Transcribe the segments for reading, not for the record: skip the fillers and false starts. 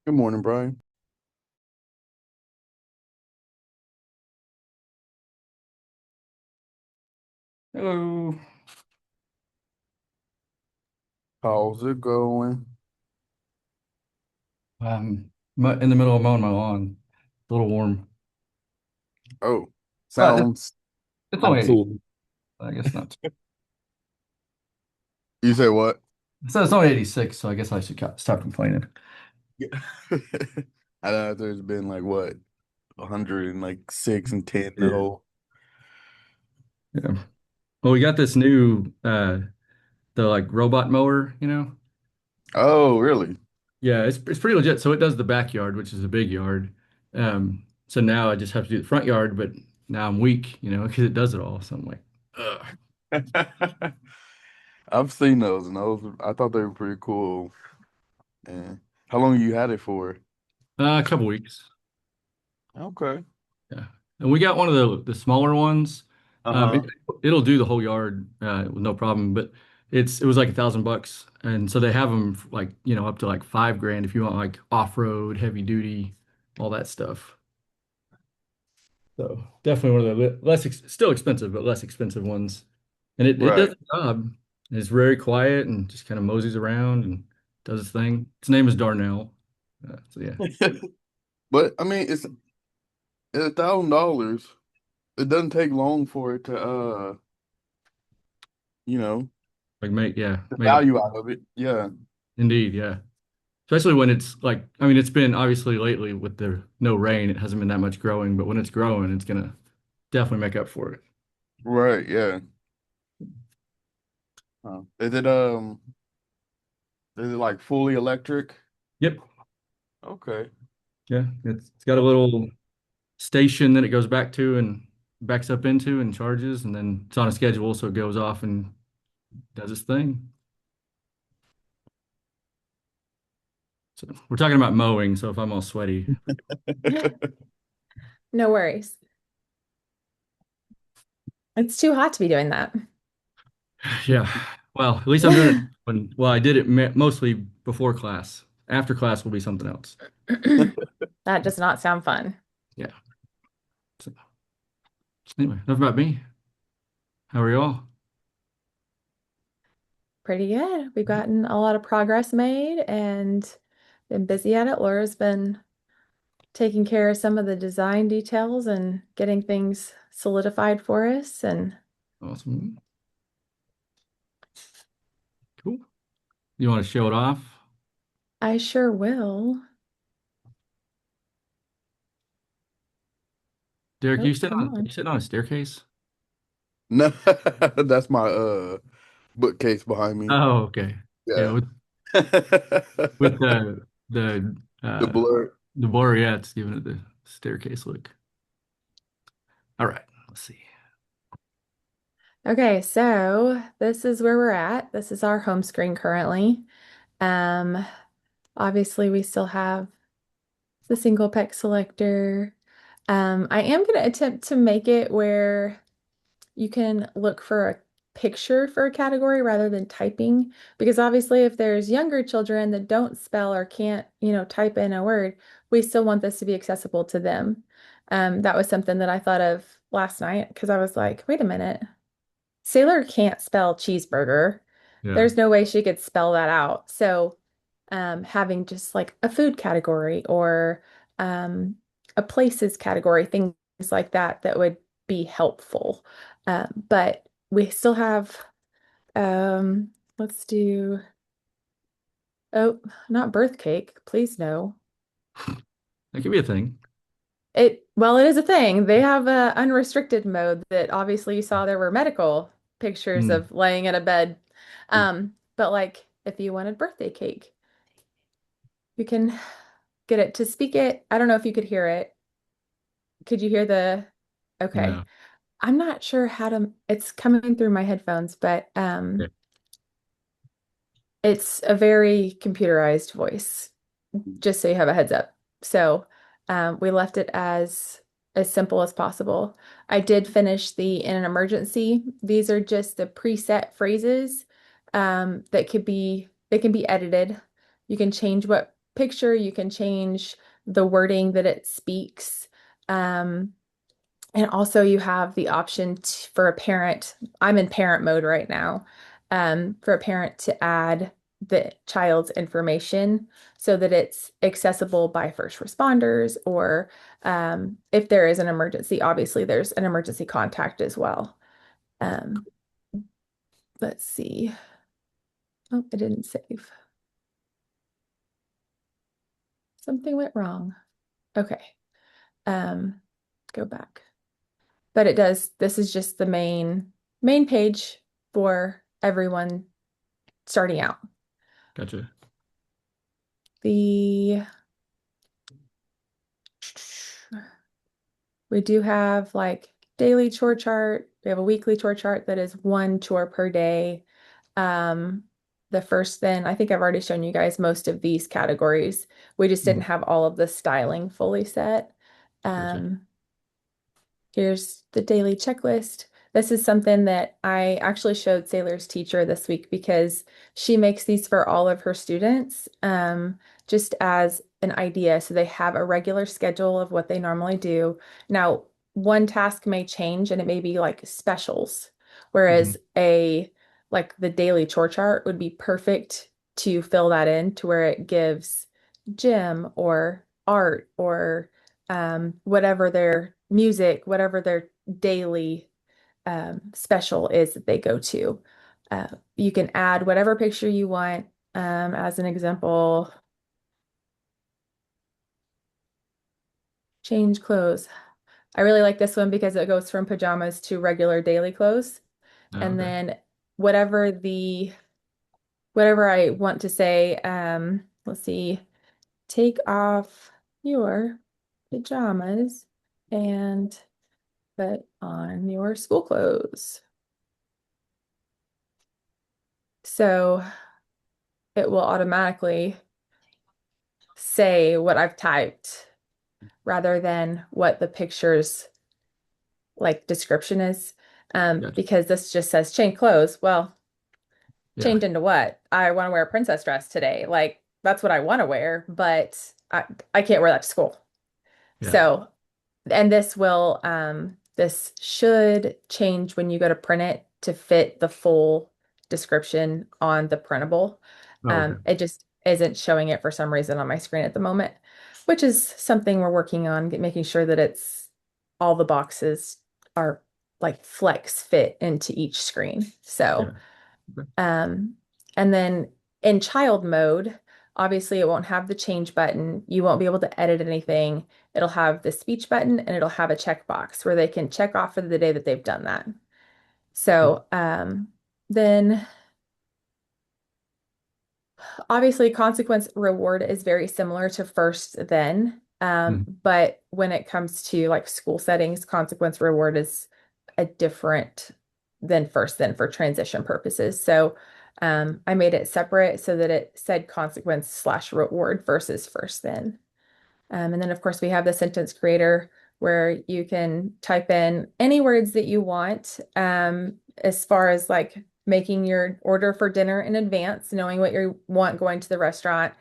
Good morning, Brian. Hello. How's it going? In the middle of mowing my lawn. A little warm, Oh, but sounds it's only 80. absolutely. I guess not. You say what? So it's only 86, so I guess I should stop complaining. Yeah. I know there's been like what, 106 and 10 the Yeah. whole. Yeah. Well, we got this new the like robot mower, you know? Oh, really? Yeah, it's pretty legit. So it does the backyard, which is a big yard. So now I just have to do the front yard, but now I'm weak, because it does it all. So I'm like, ugh. I've seen those and those I thought they were pretty cool. And how long you had it for? A couple weeks. Okay. Yeah. And we got one of the smaller ones. Um, it, Uh-huh. it'll do the whole yard with no problem, but it was like $1,000, and so they have them like up to like 5 grand if you want like off-road, heavy duty, all that stuff. So definitely one of the less still expensive, but less expensive ones. And it does Right. the job. It's very quiet and just kind of moseys around and does its thing. Its name is Darnell. So yeah, But I mean, it's $1,000. It doesn't take long for it to you know, like make yeah the make it value out of it. Yeah. indeed yeah. Especially when it's like, I mean, it's been obviously lately with the no rain, it hasn't been that much growing, but when it's growing, it's gonna definitely make up for it. Right, yeah. Is it like fully electric? Yep. Okay. Yeah. It's got a little station that it goes back to and backs up into and charges, and then it's on a schedule, so it goes off and does its thing. So we're talking about mowing, so if I'm all sweaty, No worries. It's too hot to be doing that. yeah. Well, at least I'm doing it well, I did it mostly before class. After class will be something else. That does not sound fun. Yeah. So anyway, enough about me. How are y'all? Pretty good. We've gotten a lot of progress made and been busy at it. Laura's been taking care of some of the design details and getting things solidified for us. And Awesome. Cool. You want to show it off? I sure will. Derek, Oh, come on. you sitting on a staircase? No, that's my bookcase behind me. Oh, okay. Yeah, Yeah. with the The blur. the blur, yeah, it's giving it the staircase look. All right, let's see. Okay, so this is where we're at. This is our home screen currently. Um, Obviously we still have the single pec selector. I am going to attempt to make it where you can look for a picture for a category rather than typing, because obviously if there's younger children that don't spell or can't, type in a word, we still want this to be accessible to them. That was something that I thought of last night because I was like, wait a minute, Sailor can't spell cheeseburger. Yeah. There's no way she could spell that out. So, having just like a food category or a places category, things like that, that would be helpful. But we still have, let's do, oh, not birth cake, please no. That could be a thing. Well, it is a thing. They have a unrestricted mode that obviously you saw there were medical pictures Hmm. of laying in a bed. But like if you wanted birthday cake, you can get it to speak it. I don't know if you could hear it. Could you hear the, okay. No. I'm not sure how to, it's coming through my headphones, but Okay. it's a very computerized voice, just so you have a heads up. So we left it as simple as possible. I did finish the in an emergency. These are just the preset phrases that could be they can be edited. You can change what picture, you can change the wording that it speaks. And also you have the option for a parent, I'm in parent mode right now, for a parent to add the child's information so that it's accessible by first responders, or if there is an emergency, obviously there's an emergency contact as well. Um, let's see. Oh, it didn't save. Something went wrong. Okay. Um, go back. But it does, this is just the main page for everyone starting out. Gotcha. The we do have like daily chore chart. We have a weekly chore chart that is one chore per day. The first then, I think I've already shown you guys most of these categories. We just didn't have all of the styling fully set. Gotcha. Here's the daily checklist. This is something that I actually showed Sailor's teacher this week because she makes these for all of her students, just as an idea. So they have a regular schedule of what they normally do. Now, one task may change and it may be like specials, whereas like the daily chore chart would be perfect to fill that in to where it gives gym or art or whatever their music, whatever their daily special is that they go to. You can add whatever picture you want. As an example, change clothes. I really like this one because it goes from pajamas to regular daily clothes. Oh, And okay. then whatever whatever I want to say, let's see, take off your pajamas and put on your school clothes. So it will automatically say what I've typed rather than what the picture's like description is. Gotcha. Because this just says change clothes. Well, Yeah. change into what? I want to wear a princess dress today. Like that's what I want to wear, but I can't wear that to school. Yeah. So, and this should change when you go to print it to fit the full description on the printable. Oh, okay. It just isn't showing it for some reason on my screen at the moment, which is something we're working on, making sure that it's all the boxes are like flex fit into each screen. So, Yeah. Okay. and then in child mode, obviously it won't have the change button. You won't be able to edit anything. It'll have the speech button and it'll have a checkbox where they can check off for the day that they've done that. So, then obviously consequence reward is very similar to first then. But when it comes to like school settings, consequence reward is a different than first then for transition purposes. So I made it separate so that it said consequence slash reward versus first then. And then of course we have the sentence creator where you can type in any words that you want, as far as like making your order for dinner in advance, knowing what you want going to the restaurant,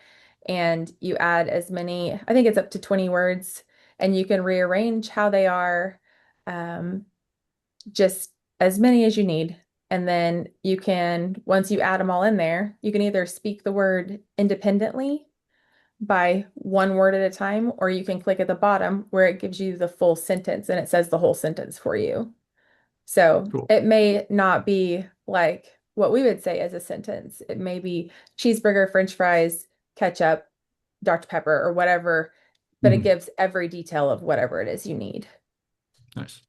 and you add as many, I think it's up to 20 words, and you can rearrange how they are, um, just as many as you need. And then you can, once you add them all in there, you can either speak the word independently by one word at a time, or you can click at the bottom where it gives you the full sentence and it says the whole sentence for you. So Cool. it may not be like what we would say as a sentence. It may be cheeseburger, French fries, ketchup, Dr. Pepper, or whatever, but it gives every detail of whatever it is you need. Nice.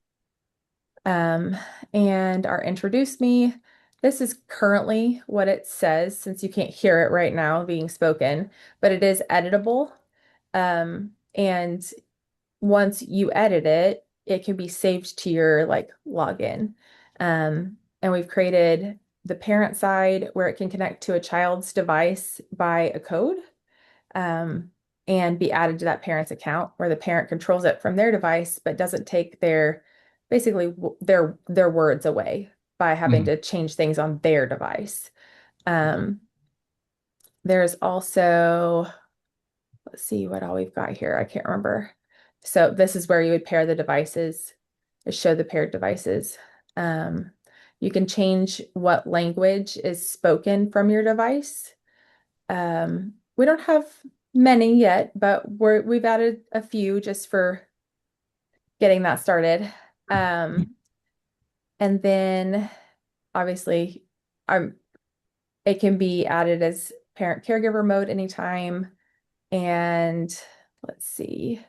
And our introduce me. This is currently what it says since you can't hear it right now being spoken, but it is editable. And once you edit it, it can be saved to your like login. And we've created the parent side where it can connect to a child's device by a code, and be added to that parent's account where the parent controls it from their device, but doesn't take basically their words away by having to change things on their device. There's also let's see what all we've got here. I can't remember. So this is where you would pair the devices, show the paired devices. Um, you can change what language is spoken from your device. We don't have many yet, but we've added a few just for getting that started. And then obviously, um, it can be added as parent caregiver mode anytime. And let's see,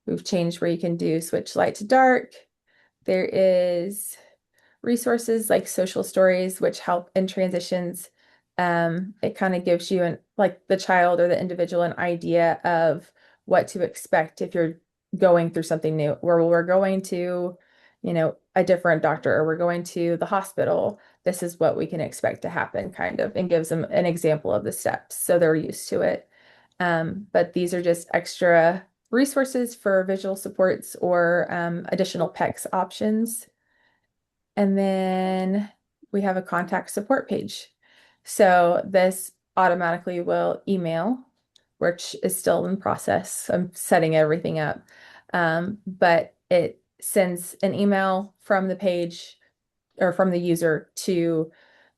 we've changed where you can do switch light to dark. There is resources like social stories, which help in transitions. It kind of gives you like the child or the individual an idea of what to expect if you're going through something new, where we're going to, a different doctor or we're going to the hospital. This is what we can expect to happen, kind of, and gives them an example of the steps so they're used to it. But these are just extra resources for visual supports or additional PECS options. And then we have a contact support page. So this automatically will email, which is still in process. I'm setting everything up. But it sends an email from the page or from the user to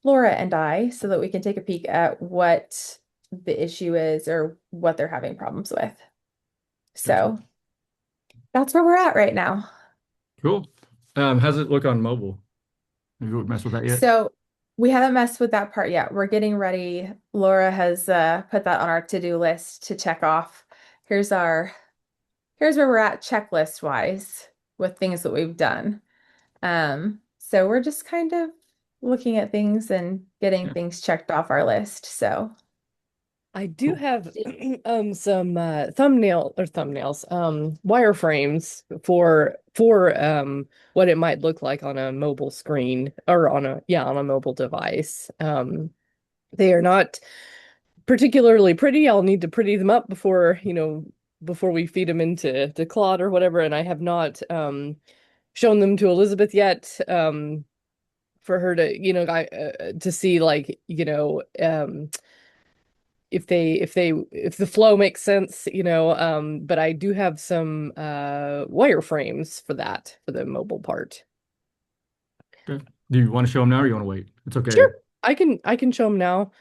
Laura and I so that we can take a peek at what the issue is or what they're having problems with. So that's where we're at right now. Cool. How's it look on mobile? Have you messed with that yet? So we haven't messed with that part yet. We're getting ready. Laura has put that on our to-do list to check off. Here's where we're at checklist wise with things that we've done. So we're just kind of looking at things and getting Yeah. things checked off our list. So I do Cool. have some thumbnails, wireframes for what it might look like on a mobile screen or on a mobile device. They are not particularly pretty. I'll need to pretty them up before we feed them into Claude or whatever, and I have not shown them to Elizabeth yet for her to see, like, if the flow makes sense, but I do have some wireframes for the mobile part. Okay. Do you want to show them now or you want to wait? It's okay. Sure. I can show them now.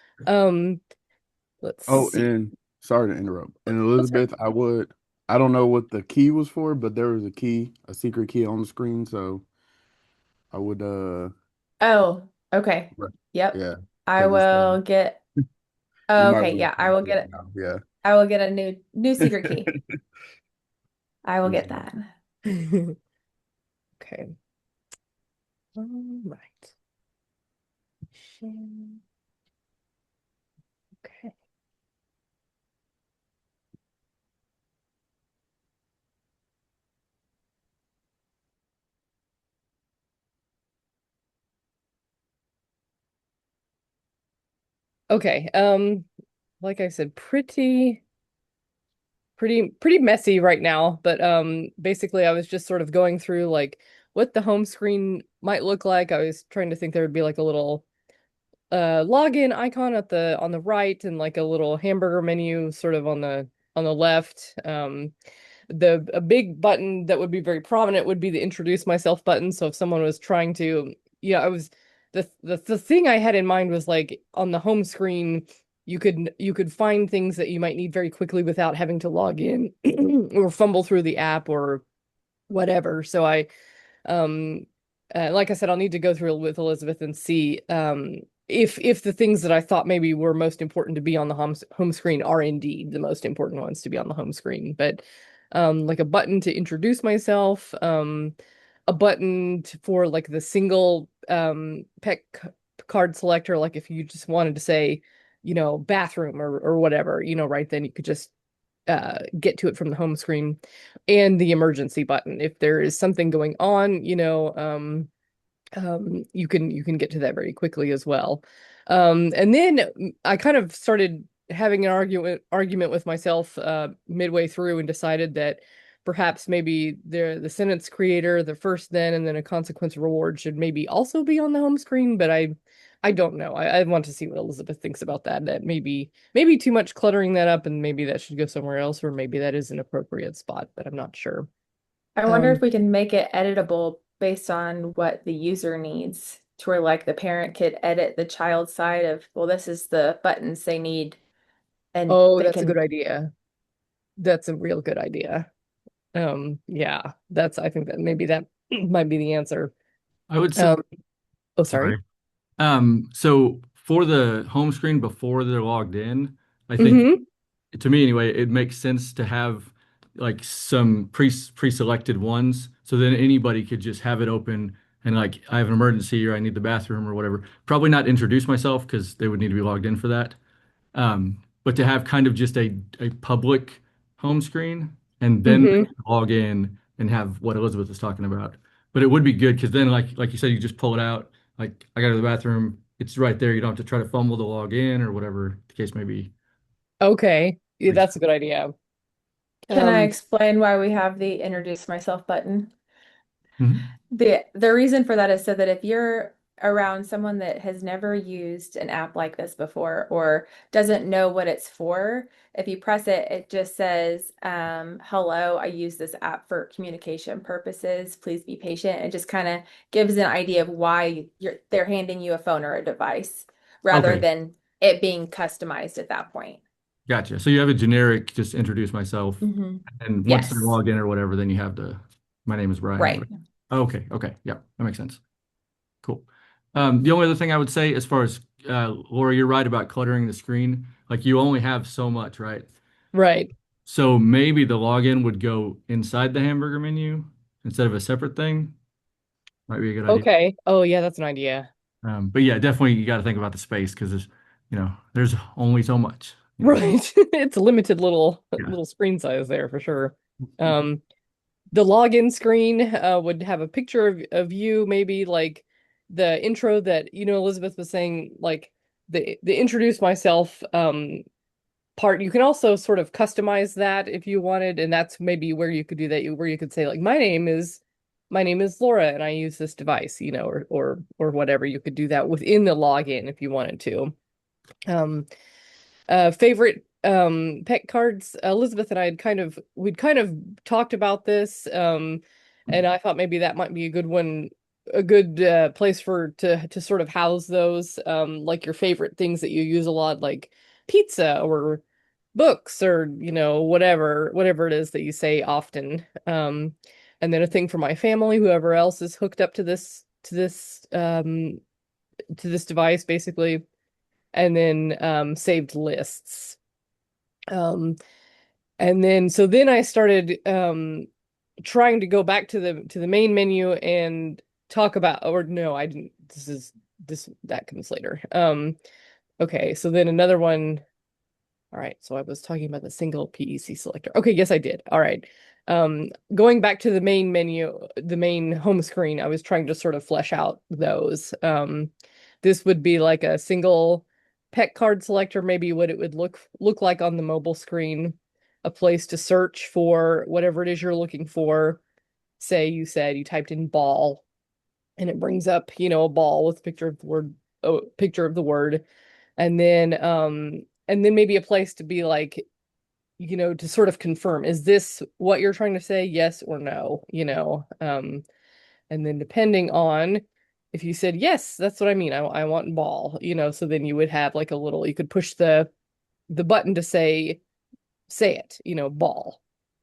Let's Oh, see. and sorry to interrupt. And Elizabeth, I don't know what the key was for, but there was a secret key on the screen, so I would oh, okay. right, Yep. yeah, I because it's will get you oh, might okay, want yeah, to check it now. Yeah. I will get a new secret key. I will get that. Okay. All right. Share. Okay. Okay. Like I said, pretty messy right now, but basically I was just sort of going through like what the home screen might look like. I was trying to think there would be like a little login icon on the right and like a little hamburger menu sort of on the left. A big button that would be very prominent would be the introduce myself button. So if someone was trying to, I was the thing I had in mind was like on the home screen, you could find things that you might need very quickly without having to log in or fumble through the app or whatever. So like I said, I'll need to go through it with Elizabeth and see if the things that I thought maybe were most important to be on the home screen are indeed the most important ones to be on the home screen. But like a button to introduce myself, a button for like the single PEC card selector, like if you just wanted to say, bathroom or whatever, right then you could just get to it from the home screen, and the emergency button. If there is something going on, you can get to that very quickly as well. And then I kind of started having an argument with myself midway through and decided that perhaps maybe the sentence creator, the first then and then a consequence reward should maybe also be on the home screen, but I I don't know. I want to see what Elizabeth thinks about that. That maybe too much cluttering that up, and maybe that should go somewhere else, or maybe that is an appropriate spot, but I'm not sure. I wonder if Um, we can make it editable based on what the user needs, to where like the parent could edit the child side of, well, this is the buttons they need, and oh, they that's a good can. idea. That's a real good idea. Yeah, I think that maybe that might be the answer. I would say, Um, oh, sorry. sorry. So for the home screen before they're logged in, I think Mm-hmm. to me anyway, it makes sense to have like some pre-selected ones, so then anybody could just have it open and like I have an emergency or I need the bathroom or whatever. Probably not introduce myself because they would need to be logged in for that. But to have kind of just a public home screen and then they Mm-hmm. can log in and have what Elizabeth was talking about. But it would be good because then like you said, you just pull it out. Like I got to the bathroom, it's right there. You don't have to try to fumble to log in or whatever the case may be. Okay. Yeah, that's a good idea. Can I Um, explain why we have the introduce myself button? Mhm. The reason for that is so that if you're around someone that has never used an app like this before or doesn't know what it's for, if you press it, it just says, hello, I use this app for communication purposes. Please be patient. It just kind of gives an idea of why they're handing you a phone or a device rather Okay, than it being customized at that point. gotcha. So you have a generic, just introduce myself, Hmm. and once they're Yes, logged in or whatever, then you have my name is Brian or right. whatever. Okay, okay, yeah, that makes sense. Cool. The only other thing I would say, as far as Laura, you're right about cluttering the screen. Like you only have so much, right? right. So maybe the login would go inside the hamburger menu instead of a separate thing. Might be a good idea. Okay. Oh, yeah, that's an idea. But yeah, definitely you got to think about the space because there's only so much. Right. It's a limited Yeah. little screen size there for sure. Um, the login screen would have a picture of you, maybe like the intro that Elizabeth was saying, like the introduce myself part. You can also sort of customize that if you wanted, and that's maybe where you could do that, where you could say like my name is Laura and I use this device, or whatever. You could do that within the login if you wanted to. Um, favorite pet cards. Elizabeth and I we'd kind of talked about this, and I thought maybe that might be a good one, a good place to sort of house those, like your favorite things that you use a lot, like pizza or books or whatever it is that you say often. And then a thing for my family, whoever else is hooked up to this device, basically, and then saved lists. Um, and then I started trying to go back to the main menu and talk about, or no, I didn't. That comes later. Okay, so then another one. All right, so I was talking about the single PEC selector. Okay, yes, I did. All right. Going back to the main menu, the main home screen, I was trying to sort of flesh out those. This would be like a single pet card selector, maybe what it would look like on the mobile screen, a place to search for whatever it is you're looking for. Say you said you typed in ball, and it brings up, a ball with a picture of the word, and then maybe a place to be like, to sort of confirm, is this what you're trying to say? Yes or no, and then depending on if you said, yes, that's what I mean. I want ball, so then you would have like you could push the button to say it, ball.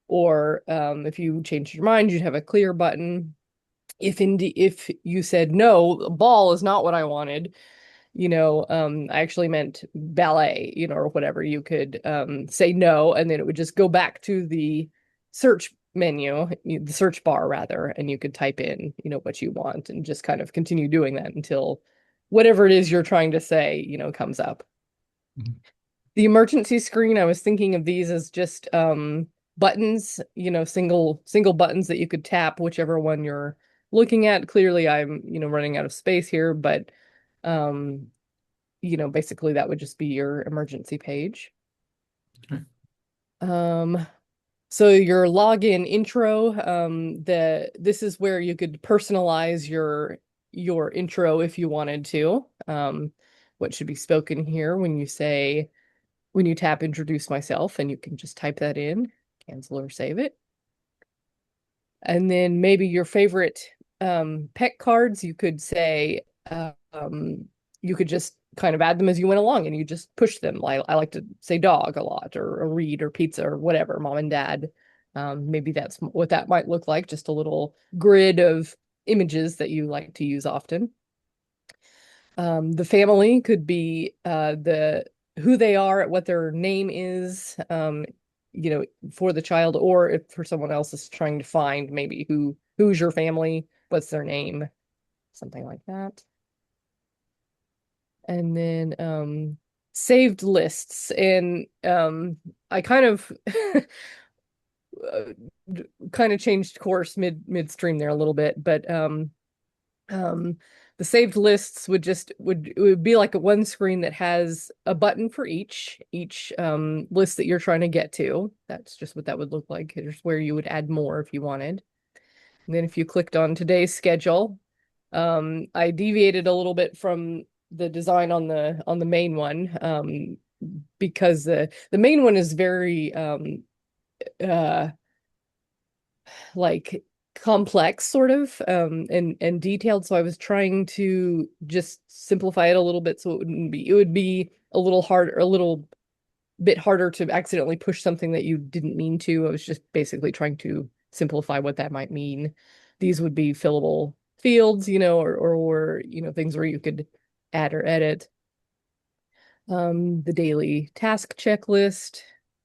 Or if you changed your mind, you'd have a clear button. If you said, no, ball is not what I wanted, I actually meant ballet, or whatever, you could say no, and then it would just go back to the search menu, the search bar rather, and you could type in, what you want and just kind of continue doing that until whatever it is you're trying to say, comes up. Mhm. The emergency screen, I was thinking of these as just buttons, single buttons that you could tap, whichever one you're looking at. Clearly I'm, running out of space here, but um, basically that would just be your emergency page. Okay. So your login intro, this is where you could personalize your intro if you wanted to. What should be spoken here when you tap introduce myself, and you can just type that in, cancel or save it. And then maybe your favorite pet cards, you could say, you could just kind of add them as you went along and you just push them. I like to say dog a lot, or a read, or pizza, or whatever, mom and dad. Maybe that's what that might look like, just a little grid of images that you like to use often. The family could be who they are, what their name is, for the child, or if for someone else is trying to find maybe who's your family, what's their name, something like that. And then saved lists. And I kind of changed course midstream there a little bit, but the saved lists would be like a one screen that has a button for each list that you're trying to get to. That's just what that would look like. Here's where you would add more if you wanted. And then if you clicked on today's schedule, I deviated a little bit from the design on the main one, because the main one is very like complex sort of, and detailed. So I was trying to just simplify it a little bit, so it would be a little bit harder to accidentally push something that you didn't mean to. I was just basically trying to simplify what that might mean. These would be fillable fields, or things where you could add or edit. The daily task checklist,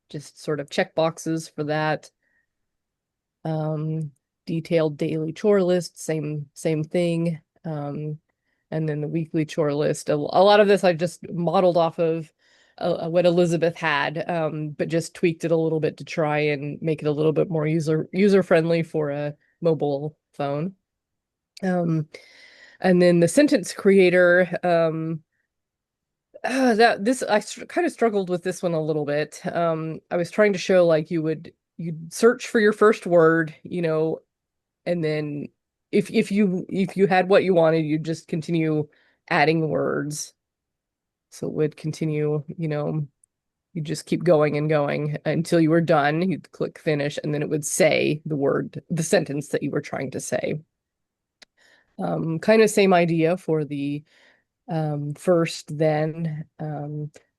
just sort of check boxes for that. Detailed daily chore list, same thing. And then the weekly chore list. A lot of this I just modeled off of what Elizabeth had, but just tweaked it a little bit to try and make it a little bit more user friendly for a mobile phone. And then the sentence creator, I kind of struggled with this one a little bit. I was trying to show like you'd search for your first word, and then if you had what you wanted, you'd just continue adding words. So it would continue, you just keep going and going until you were done. You'd click finish, and then it would say the sentence that you were trying to say. Kind of same idea for the first, then,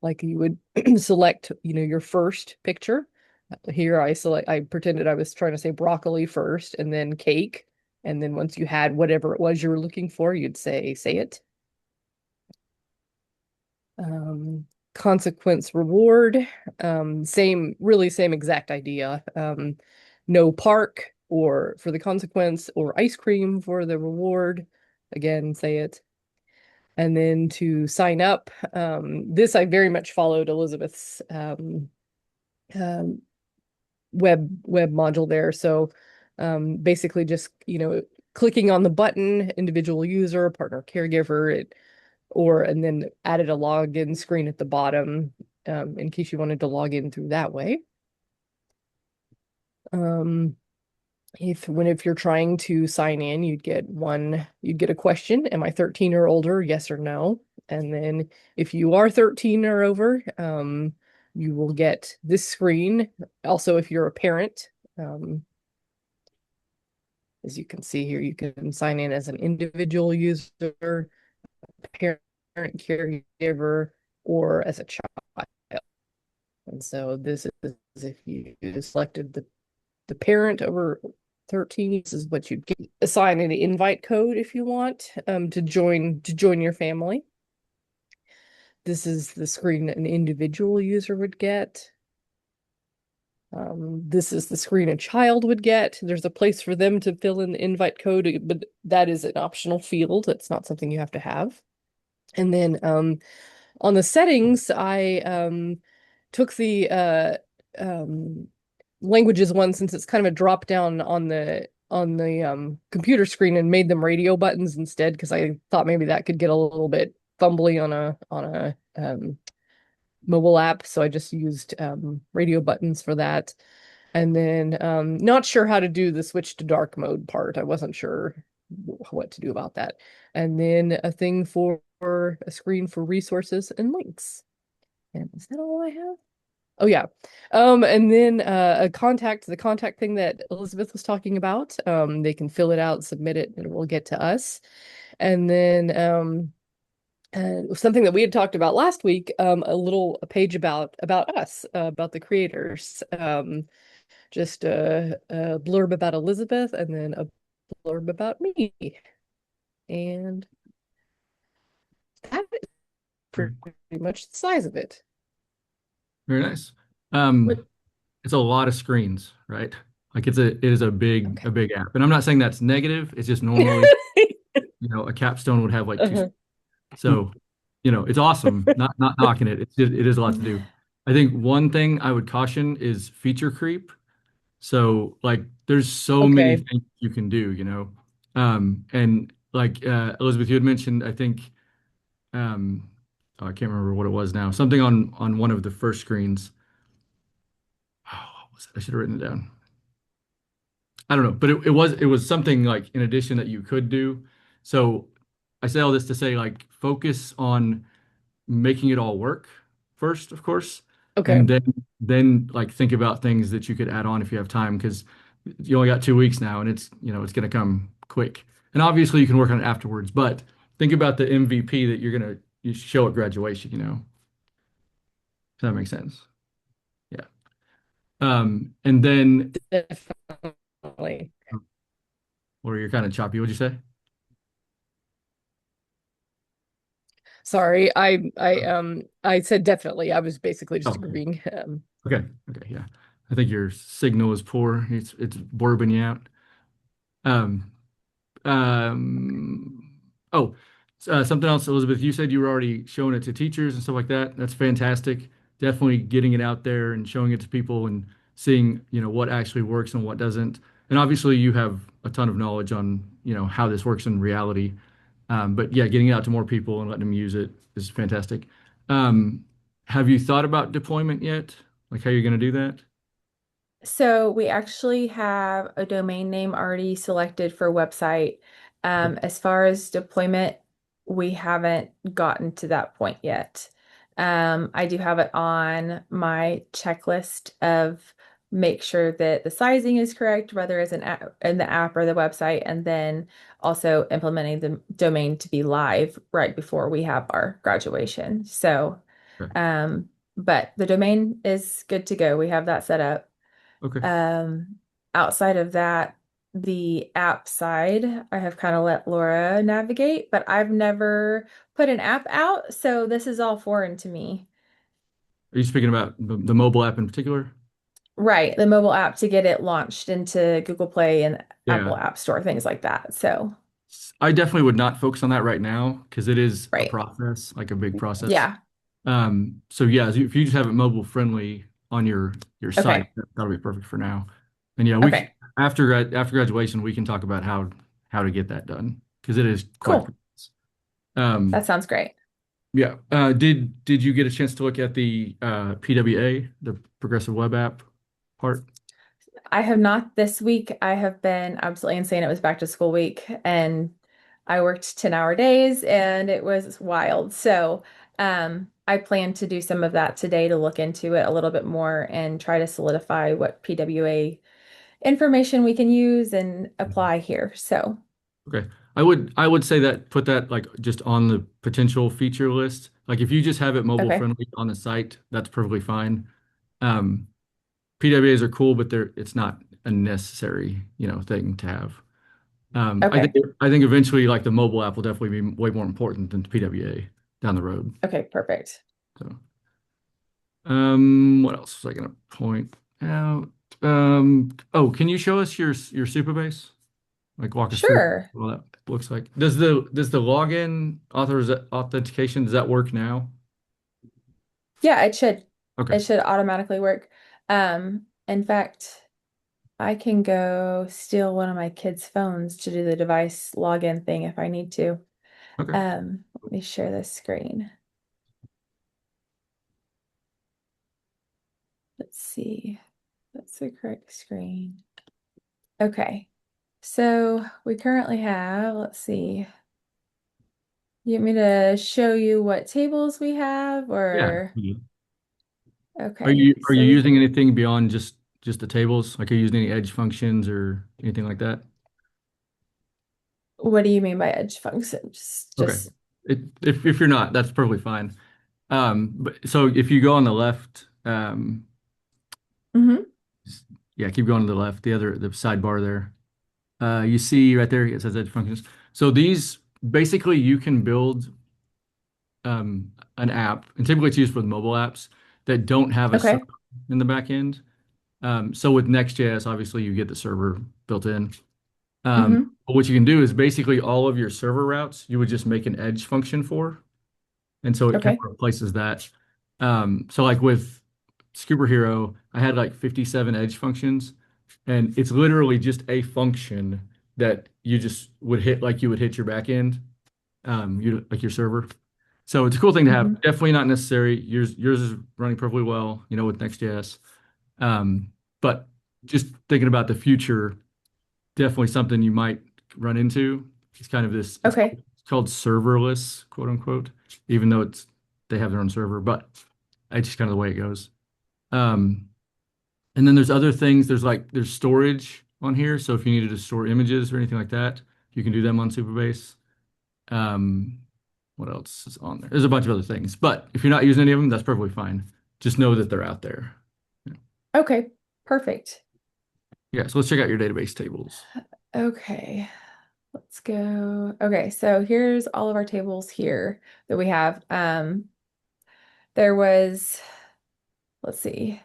like you would select, your first picture. Here I pretended I was trying to say broccoli first, and then cake. And then once you had whatever it was you were looking for, you'd say it. Consequence reward, same exact idea. No park or for the consequence, or ice cream for the reward. Again, say it. And then to sign up, this I very much followed Elizabeth's web module there. So basically just, clicking on the button, individual user, partner, caregiver, and then added a login screen at the bottom, in case you wanted to log in through that way. If you're trying to sign in, you'd get a question: am I 13 or older? Yes or no. And then if you are 13 or over, you will get this screen. Also, if you're a parent, as you can see here, you can sign in as an individual user, parent, caregiver, or as a child. And so this is if you selected the parent over 13, this is what you'd get. Assign an invite code if you want to join your family. This is the screen an individual user would get. This is the screen a child would get. There's a place for them to fill in the invite code, but that is an optional field. It's not something you have to have. And then on the settings, I took the languages one, since it's kind of a drop down on the computer screen, and made them radio buttons instead, because I thought maybe that could get a little bit fumbly on a mobile app. So I just used radio buttons for that. And then not sure how to do the switch to dark mode part. I wasn't sure what to do about that. And then a thing for a screen for resources and links. And is that all I have? Oh yeah. And then the contact thing that Elizabeth was talking about. They can fill it out, submit it, and it will get to us. And then something that we had talked about last week, a page about us, about the creators. Just a blurb about Elizabeth and then a blurb about me. And that is pretty much the size of it. Very nice. Would- It's a lot of screens, right? Like it is a big app. And I'm not saying that's negative. It's just normally, a capstone would have like two. Uh-huh. So, it's awesome. Not knocking it. It is a lot to do. I think one thing I would caution is feature creep. So like there's so many Okay. things you can do. And like Elizabeth, you had mentioned, I think I can't remember what it was now. Something on one of the first screens. Oh, what was it? I should have written it down. I don't know, but it was something like in addition that you could do. So I say all this to say like focus on making it all work first, of course, Okay. and then like think about things that you could add on if you have time because you only got 2 weeks now and it's gonna come quick. And obviously you can work on it afterwards, but think about the MVP that you show at graduation. If that makes sense. Yeah. And then Definitely. or you're kind of choppy, what'd you say? Sorry, I said definitely. I was basically just Oh, agreeing. okay. Okay. Yeah. I think your signal is poor. It's borbing you out. Um, um, oh, something else, Elizabeth, you said you were already showing it to teachers and stuff like that. That's fantastic. Definitely getting it out there and showing it to people and seeing, what actually works and what doesn't. And obviously you have a ton of knowledge on, how this works in reality. But yeah, getting it out to more people and letting them use it is fantastic. Um, have you thought about deployment yet? Like how you're going to do that? So we actually have a domain name already selected for website. Okay. As far as deployment, we haven't gotten to that point yet. I do have it on my checklist of make sure that the sizing is correct, whether it's in the app or the website, and then also implementing the domain to be live right before we have our graduation. So, Okay. but the domain is good to go. We have that set up. Okay. Um, Outside of that, the app side, I have kind of let Laura navigate, but I've never put an app out, so this is all foreign to me. Are you speaking about the mobile app in particular? Right, the mobile app to get it launched into Google Play and Yeah. Apple App Store, things like that. So, I definitely would not focus on that right now because it is a right. process, like a big process. Yeah. So yeah, if you just have it mobile friendly on your site, Okay. that'll be perfect for now. And yeah, Okay. after graduation, we can talk about how to get that done because it is quite. Cool. Um, That sounds great. yeah. Did you get a chance to look at the PWA, the Progressive Web App part? I have not this week. I have been absolutely insane. It was back to school week and I worked 10-hour days and it was wild. So, I plan to do some of that today to look into it a little bit more and try to solidify what PWA information we can use and apply here. So, Okay. I would say that put that like just on the potential feature list. Like if you just have it mobile okay. friendly on the site, that's perfectly fine. Um, PWAs are cool, but it's not a necessary, thing to have. I think Okay. I think eventually like the mobile app will definitely be way more important than the PWA down the road. Okay, perfect. So, what else was I gonna point out? Oh, can you show us your Supabase? Like walk us through Sure. what that looks like. Does the login authentication does that work now? Yeah, it should. Okay. It should automatically work. In fact, I can go steal one of my kids' phones to do the device login thing if I need to. Okay. Let me share this screen. Let's see. That's the correct screen. Okay. So we currently have, let's see. You want me to show you what tables we have Yeah. or Are okay. you So we using anything beyond just the tables? Like, are you using any edge functions or anything like that? what do you mean by edge functions? Okay. Just If you're not, that's perfectly fine. But so if you go on the left, mhm. yeah, keep going to the left, the sidebar there. You see right there, it says edge functions. So these basically you can build an app, and typically it's used for the mobile apps that don't have a server Okay. in the back end. So with Next.js, obviously you get the server built in. Hmm. But what you can do is basically all of your server routes you would just make an edge function for. And so it kind Okay. of replaces that. So like with Superhero, I had like 57 edge functions, and it's literally just a function that you just would hit like you would hit your backend, you like your server. So it's a cool thing to have. Hmm. Definitely not necessary. Yours is running perfectly well, with Next.js. But just thinking about the future, definitely something you might run into. It's kind of this, Okay. it's called serverless, quote unquote, even though they have their own server, but it's just kind of the way it goes. Um, and then there's other things. There's storage on here. So if you needed to store images or anything like that, you can do them on Supabase. Um, what else is on there? There's a bunch of other things, but if you're not using any of them, that's perfectly fine. Just know that they're out there. Okay. Perfect. Yeah, so let's check out your database tables. Okay. Let's go. Okay, so here's all of our tables here that we have. There was, let's see,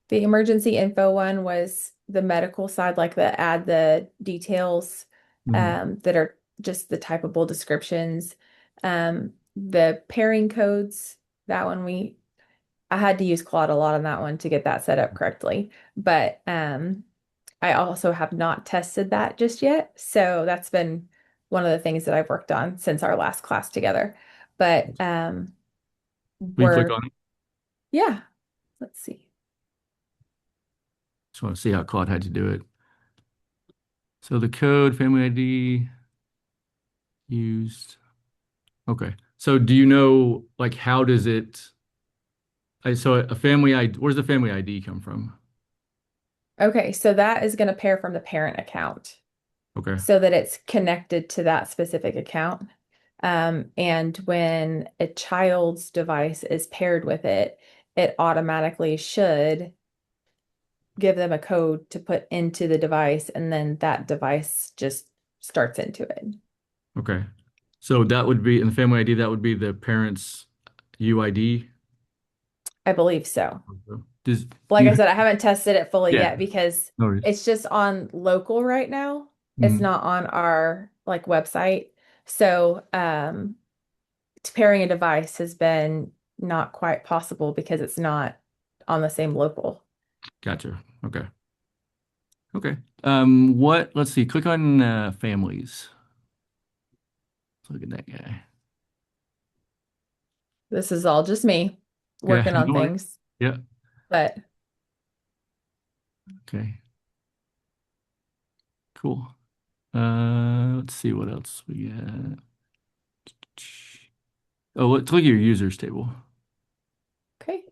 the emergency info one was the medical side, like the add the details Mhm. that are just the typable descriptions. The pairing codes, that one I had to use Claude a lot on that one to get that set up correctly. But I also have not tested that just yet. So that's been one of the things that I've worked on since our last class together. But We can click we're, on it. yeah, let's see. Just want to see how Claude had you do it. So the code, family ID used. Okay. So do you know, like, how does it, so a family ID, where's the family ID come from? Okay, so that is going to pair from the parent account Okay. so that it's connected to that specific account. And when a child's device is paired with it, it automatically should give them a code to put into the device, and then that device just starts into it. Okay. So that would be in the family ID, that would be the parent's UID. I believe so. Does do Like I you said, I haven't tested it fully yeah, yet because no worries. it's just on local right now. It's Mhm. not on our like website. So, pairing a device has been not quite possible because it's not on the same local. Gotcha. Okay. Okay. Let's see, click on families. Let's look at that guy. This is all just me Yeah, working on no worries. things, Yeah. but Okay. Cool. Let's see what else we got. Oh, let's look at your users table. okay.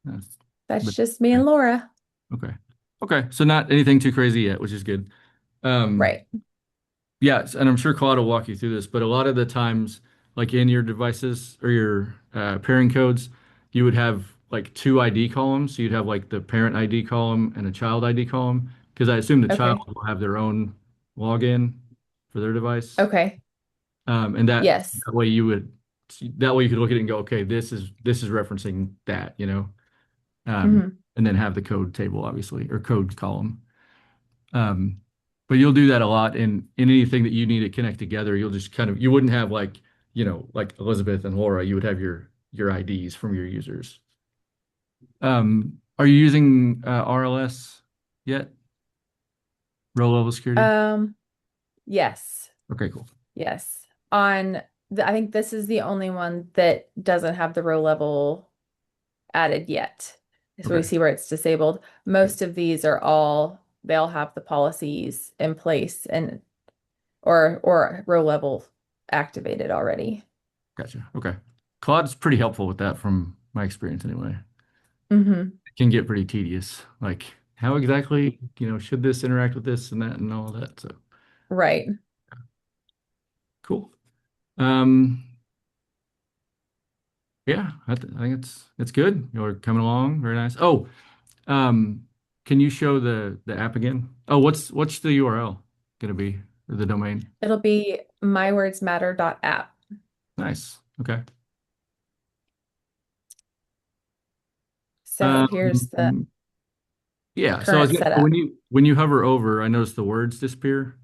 That's, That's but just me and Laura. okay. Okay. So not anything too crazy yet, which is good. Um, Right. yeah, and I'm sure Claude will walk you through this, but a lot of the times, like in your devices or your pairing codes, you would have like two ID columns. So you'd have like the parent ID column and a child ID column, because I assume the child Okay. will have their own login for their device. Okay. And Yes. that way you could look at it and go, okay, this is referencing that, Hmm. and then have the code table, obviously, or code column. Um, but you'll do that a lot in anything that you need to connect together. You'll just you wouldn't have like, like Elizabeth and Laura, you would have your IDs from your users. Are you using RLS yet? Row level security? Yes. Okay, cool. Yes. I think this is the only one that doesn't have the row level added yet. So we Okay. see where it's disabled. Most of these are all they'll have the policies in place and or row level activated already. Gotcha. Okay. Claude's pretty helpful with that from my experience anyway. Mm-hmm. It can get pretty tedious. Like how exactly, should this interact with this and that and all that. So Right. cool. Um, yeah, I think it's good. You're coming along. Very nice. Oh, um, can you show the app again? Oh, what's the URL gonna be or the domain? It'll be mywordsmatter.app. Nice. Okay. So here's the Um, yeah. So current setup. when you hover over, I noticed the words disappear.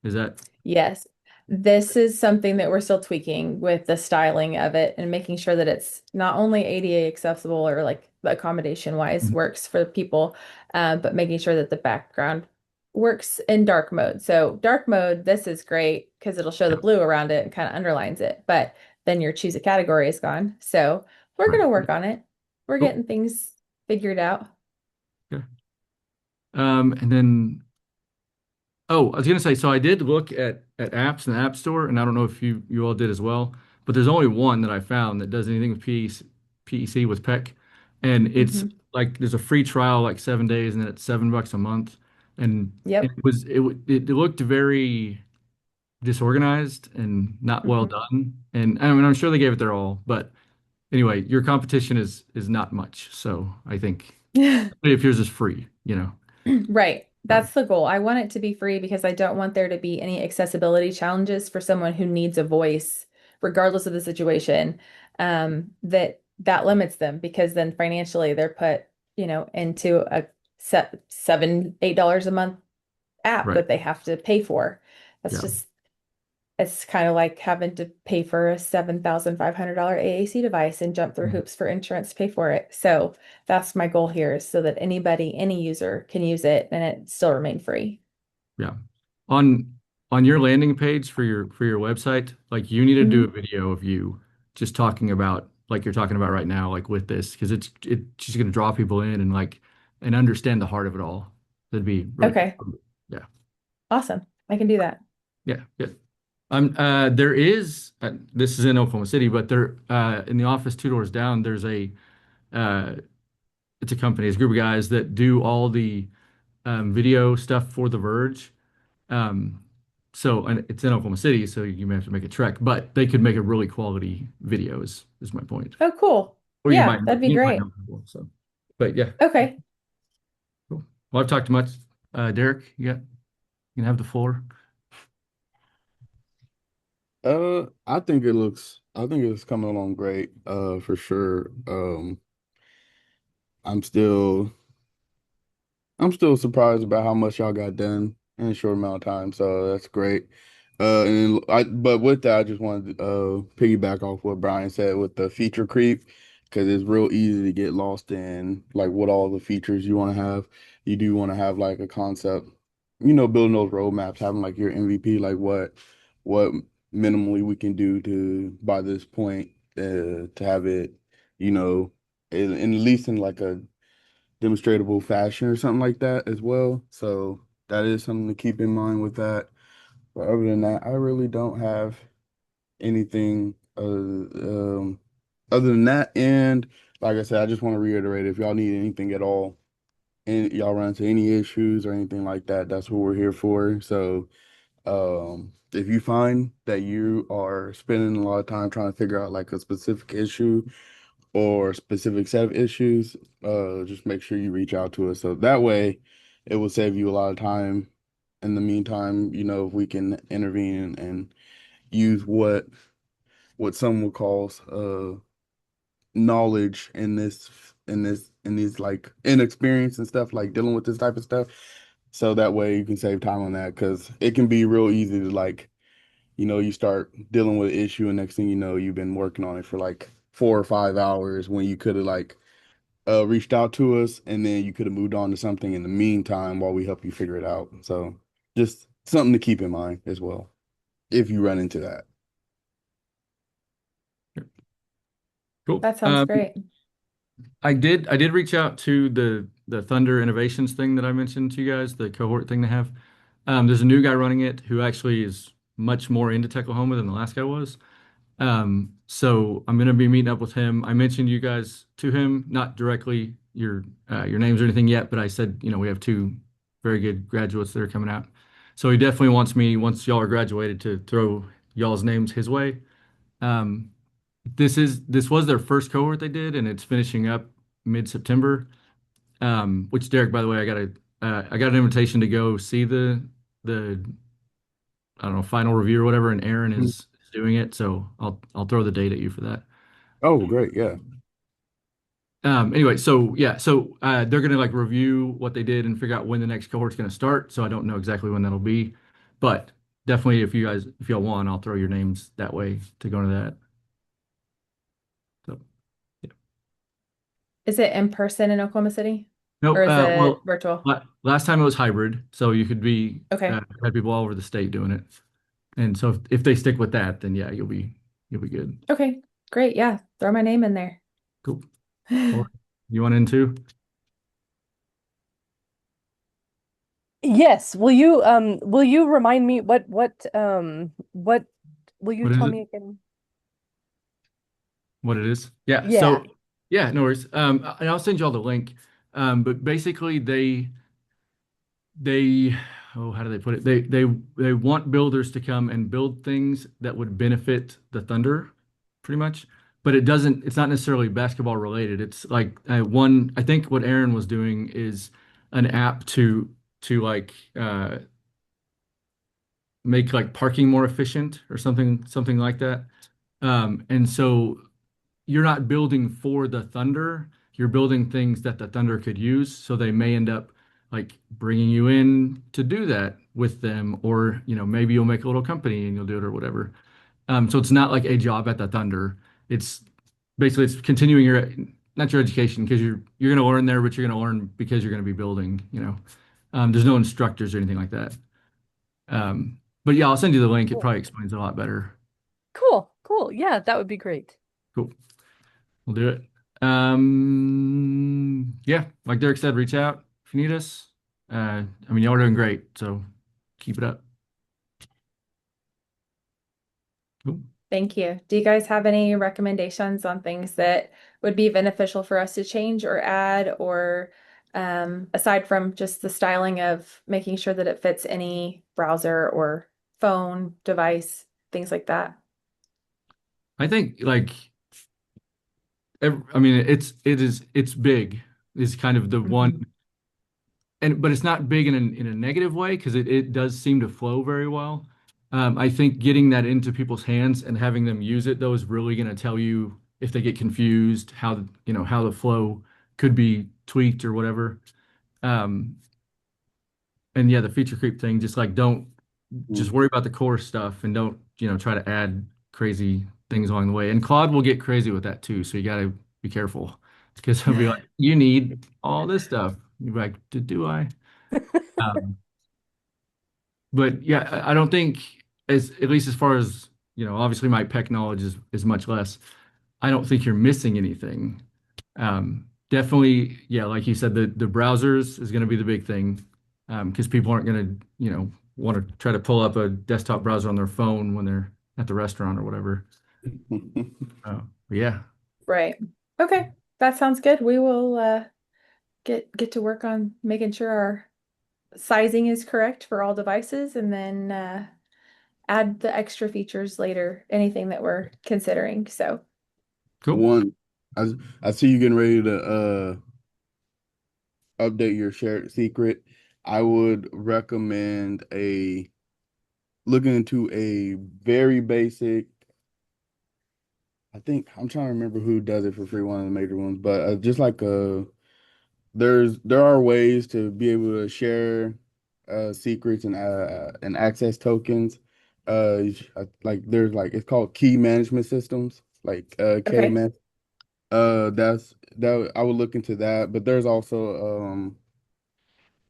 Is that Yes. This is something that we're still tweaking with the styling of it and making sure that it's not only ADA accessible or like the accommodation wise works for people, but making sure that the background works in dark mode. So dark mode, this is great because it'll show the yeah, blue around it and kind of underlines it, but then your choose a category is gone. So we're right. gonna work on it. We're Cool. getting things figured out. Okay. And then oh, I was gonna say, so I did look at apps in the App Store, and I don't know if you all did as well, but there's only one that I found that does anything with PEC with PEC, and it's Mhm. like there's a free trial like 7 days, and then it's $7 a month, and Yep. it looked very disorganized and not well Mhm. done, and I mean I'm sure they gave it their all, but anyway, your competition is not much, so I think if yours is free. Right. So That's the goal. I want it to be free because I don't want there to be any accessibility challenges for someone who needs a voice, regardless of the situation. That limits them because then financially they're put, into a set $7, $8 a month app right, that they have to pay for. That's yeah. just it's kind of like having to pay for a $7,500 AAC device and jump through Mhm. hoops for insurance to pay for it. So that's my goal here is so that anybody, any user can use it and it still remain free. Yeah. On on your landing page for your website, like you need to do a Mhm. video of you just talking about like you're talking about right now, like with this, because it's just gonna draw people in and understand the heart of it all. That'd be really cool. Okay, Yeah. awesome. I can do that. Yeah. Good. There is this is in Oklahoma City, but there in the office two doors down, there's uh it's a company, it's a group of guys that do all the video stuff for The Verge. Um, so and it's in Oklahoma City, so you may have to make a trek, but they could make a really quality video is my point. Oh, cool. Or you Yeah, might that'd be you might great. know people. So, but yeah, Okay. cool. Well, I've talked too much. Derek, you can have the floor. I think it's coming along great, for sure. I'm still I'm still surprised about how much y'all got done in a short amount of time, so that's great. But with that, I just wanted to piggyback off what Brian said with the feature creep, because it's real easy to get lost in like what all the features you want to have. You do want to have like a concept, building those roadmaps, having like your MVP, like what minimally we can do to by this point to have it, in at least in like a demonstratable fashion or something like that as well. So that is something to keep in mind with that. But other than that, I really don't have anything other than that. And like I said, I just want to reiterate if y'all need anything at all and y'all run into any issues or anything like that, that's what we're here for. So if you find that you are spending a lot of time trying to figure out like a specific issue or specific set of issues, just make sure you reach out to us. So that way it will save you a lot of time. In the meantime, if we can intervene and use what some would call knowledge in these like inexperience and stuff like dealing with this type of stuff. So that way you can save time on that because it can be real easy to like, you start dealing with an issue and next thing you know, you've been working on it for like 4 or 5 hours when you could have like reached out to us and then you could have moved on to something in the meantime while we help you figure it out. So just something to keep in mind as well if you run into that. Cool. That sounds great. I did reach out to the Thunder Innovations thing that I mentioned to you guys, the cohort thing they have. There's a new guy running it who actually is much more into Techlahoma than the last guy was. So I'm gonna be meeting up with him. I mentioned you guys to him, not directly your names or anything yet, but I said, we have two very good graduates that are coming out. So he definitely wants me, once y'all are graduated, to throw y'all's names his way. Um, this was their first cohort they did, and it's finishing up mid-September. Which Derek, by the way, I got an invitation to go see the I don't know, final review or whatever, and Aaron is doing it, so I'll throw the date at you for that. Oh, great. Yeah. Anyway, so yeah, so they're gonna like review what they did and figure out when the next cohort's gonna start. So I don't know exactly when that'll be, but definitely if y'all want, I'll throw your names that way to go to that. So yeah. Is it in person in Oklahoma City No, or is it well, virtual? last time it was hybrid, so you could be Okay. had people all over the state doing it. And so if they stick with that, then yeah, you'll be good. Okay. Great. Yeah. Throw my name in there. Cool. Or you want in too? Yes. Will you remind me what will you What is tell it? me again? What it is? Yeah. Yeah. So yeah, no worries. And I'll send you all the link. But basically they oh, how do they put it? They want builders to come and build things that would benefit the Thunder, pretty much. But it's not necessarily basketball related. It's like one, I think what Aaron was doing is an app to like make like parking more efficient or something like that. And so you're not building for the Thunder, you're building things that the Thunder could use. So they may end up like bringing you in to do that with them, or maybe you'll make a little company and you'll do it or whatever. So it's not like a job at the Thunder. It's basically it's continuing your not your education because you're going to learn there, but you're going to learn because you're going to be building. There's no instructors or anything like that. But yeah, I'll send you the link. It Cool. probably explains it a lot better. Cool. Cool. Yeah, that would be great. Cool. We'll do it. Yeah, like Derek said, reach out if you need us. I mean, y'all are doing great, so keep it up. Cool. Thank you. Do you guys have any recommendations on things that would be beneficial for us to change or add, or aside from just the styling of making sure that it fits any browser or phone device, things like that? I think like I mean, it's big is kind of the one, Mhm. but it's not big in a negative way because it does seem to flow very well. I think getting that into people's hands and having them use it though is really going to tell you if they get confused how the flow could be tweaked or whatever. Um, and yeah, the feature creep thing, just like don't just worry about the core stuff and don't try to add crazy things along the way. And Claude will get crazy with that too, so you got to be careful because he'll be like, "You need all this stuff." You're like, "Do I?" Um, but yeah, I don't think as at least as far as obviously my tech knowledge is much less. I don't think you're missing anything. Definitely, yeah, like you said, the browsers is going to be the big thing because people aren't going to want to try to pull up a desktop browser on their phone when they're at the restaurant or whatever. But yeah, Right. Okay. That sounds good. We will get to work on making sure our sizing is correct for all devices and then add the extra features later, anything that we're considering. So, cool. One, I I see you getting ready to update your shared secret. I would recommend a looking into a very basic. I think I'm trying to remember who does it for free, one of the major ones, but just like there are ways to be able to share secrets and access tokens. Like there's like it's called key management systems, like okay. KMS. That's that I would look into that, but there's also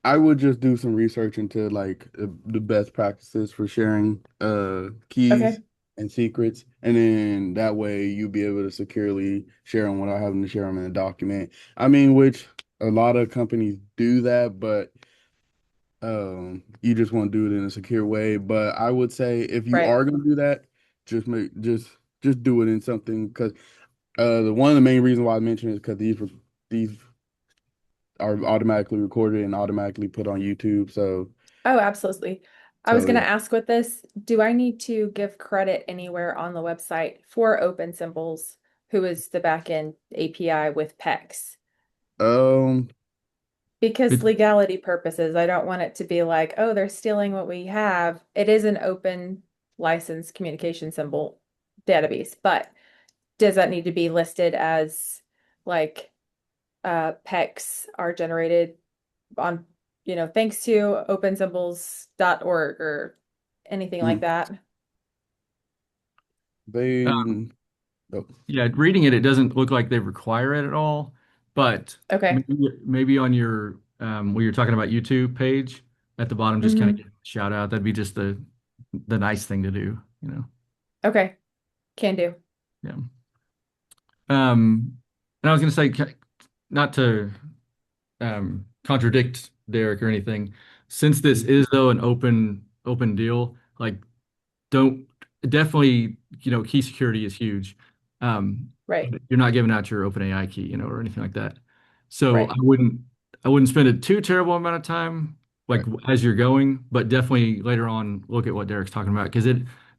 I would just do some research into like the best practices for sharing Okay. keys and secrets, and then that way you'll be able to securely share them without having to share them in a document. I mean, which a lot of companies do that, but you just want to do it in a secure way. But I would say if you Right. are going to do that, just do it in something, because the one of the main reasons why I mentioned is because these are automatically recorded and automatically put on YouTube. Oh, absolutely. I was So going to yeah. ask with this, do I need to give credit anywhere on the website for Open Symbols, who is the backend API with PEX? Um, Because It, legality purposes, I don't want it to be like, oh, they're stealing what we have. It is an open license communication symbol database, but does that need to be listed as like PECs are generated on, thanks to opensymbols.org or anything like mm, that? they oh, yeah, reading it, it doesn't look like they require it at all, but Okay. maybe on your where you're talking about YouTube page at the bottom, just kind of Hmm. give a shout out. That'd be just the nice thing to do, you know. Okay. Can do. Yeah. And I was gonna say, not to contradict Derek or anything, since this mm, is though an open deal, like don't definitely, key security is huge. Right. You're not giving out your OpenAI key, or anything like that. So I Right. wouldn't I wouldn't spend a too terrible amount of time like right. as you're going, but definitely later on look at what Derek's talking about, because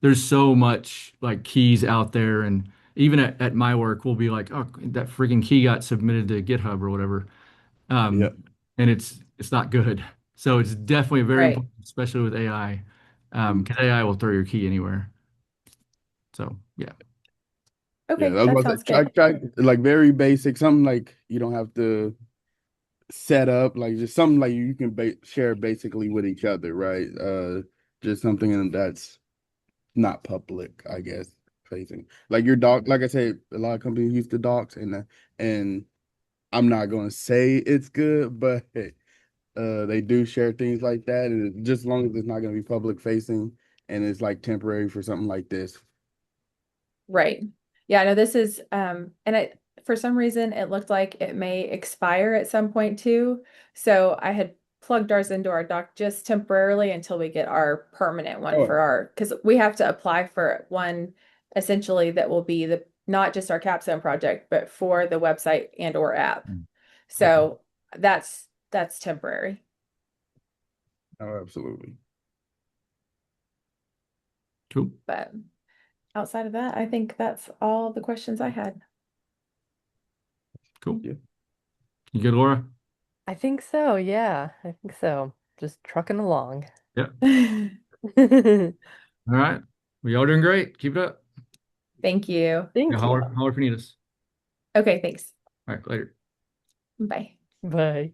there's so much like keys out there, and even at my work we'll be like, oh, that freaking key got submitted to GitHub or whatever. Yeah. And it's not good. So it's definitely very Right. important, especially with AI, Mm. because AI will throw your key anywhere. So yeah. Yeah, Okay. that's That what I sounds said. Try, good. try like very basic, something like you don't have to set up, like just something like you can share basically with each other, right? Just something that's not public, I guess, facing. Like your doc, like I said, a lot of companies use the docs, and I'm not going to say it's good, but they do share things like that, and just as long as it's not going to be public facing and it's like temporary for something like this. Right. Yeah, no, this is and it for some reason it looked like it may expire at some point too. So I had plugged ours into our dock just temporarily until we get our permanent one Oh, for our because we have to apply for one essentially that will be the not just our capstone project, but for the website and or app. Okay. So that's temporary. oh, absolutely. Cool. But outside of that, I think that's all the questions I had. Cool. Yeah. You good, Laura? I think so. Yeah, I think so. Just trucking along. Yeah. All right. We all doing great. Keep it up. Thank you. Yeah, Thank you. holler if you need us. Okay, thanks. All right, later. Bye. Bye.